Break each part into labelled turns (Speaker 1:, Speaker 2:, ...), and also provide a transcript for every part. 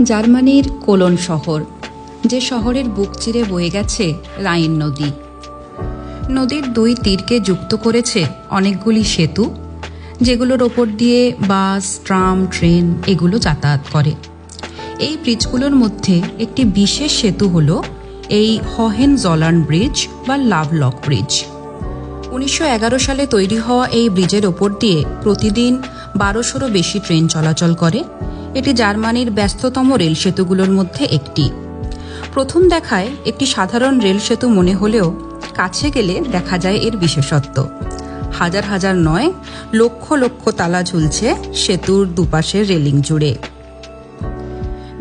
Speaker 1: জার্মানির কোলন শহর, যে শহরের বুক চিরে বয়ে গেছে রাইন নদী। নদীর দুই তীরকে যুক্ত করেছে অনেকগুলি সেতু, যেগুলোর ওপর দিয়ে বাস, ট্রাম, ট্রেন এগুলো যাতায়াত করে। এই ব্রিজগুলোর মধ্যে একটি বিশেষ সেতু হল এই হোহেনজলার্ন ব্রিজ বা লাভলক ব্রিজ। 1911 সালে তৈরি হওয়া এই ব্রিজের ওপর দিয়ে প্রতিদিন 1200-রও বেশি ট্রেন চলাচল করে। এটি জার্মানির ব্যস্ততম রেল সেতুগুলোর মধ্যে একটি। প্রথম দেখায় একটি সাধারণ রেল সেতু মনে হলেও কাছে গেলে দেখা যায় এর বিশেষত্ব। হাজার হাজার নয়, লক্ষ লক্ষ তালা ঝুলছে সেতুর দুপাশের রেলিং জুড়ে।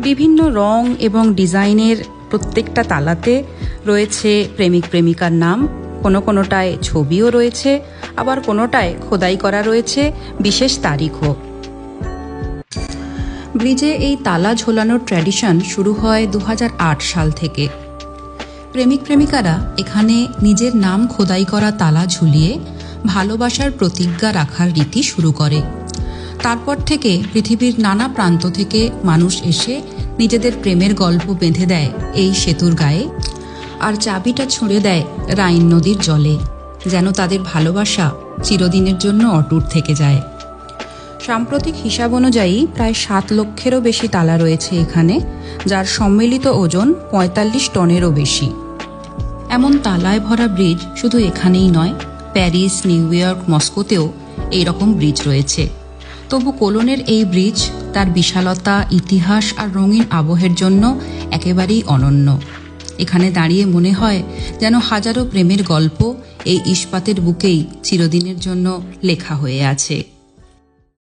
Speaker 1: বিভিন্ন রং এবং ডিজাইনের প্রত্যেকটা তালাতে রয়েছে প্রেমিক প্রেমিকার নাম, কোনোটায় ছবিও রয়েছে, আবার কোনোটায় খোদাই করা রয়েছে বিশেষ তারিখও। ব্রিজে এই তালা ঝোলানোর ট্র্যাডিশন শুরু হয় 2008 সাল থেকে। প্রেমিক প্রেমিকারা এখানে নিজের নাম খোদাই করা তালা ঝুলিয়ে ভালোবাসার প্রতিজ্ঞা রাখার রীতি শুরু করে। তারপর থেকে পৃথিবীর নানা প্রান্ত থেকে মানুষ এসে নিজেদের প্রেমের গল্প বেঁধে দেয় এই সেতুর গায়ে, আর চাবিটা ছুঁড়ে দেয় রাইন নদীর জলে, যেন তাদের ভালোবাসা চিরদিনের জন্য অটুট থেকে যায়। সাম্প্রতিক হিসাব অনুযায়ী প্রায় 7 লক্ষেরও বেশি তালা রয়েছে এখানে, যার সম্মিলিত ওজন 45 টনেরও বেশি। এমন তালায় ভরা ব্রিজ শুধু এখানেই নয়, প্যারিস, নিউ ইয়র্ক, মস্কোতেও এইরকম ব্রিজ রয়েছে। তবু কোলনের এই ব্রিজ তার বিশালতা, ইতিহাস আর রঙিন আবহের জন্য একেবারেই অনন্য। এখানে দাঁড়িয়ে মনে হয় যেন হাজারো প্রেমের গল্প এই ইস্পাতের বুকেই চিরদিনের জন্য লেখা হয়ে আছে।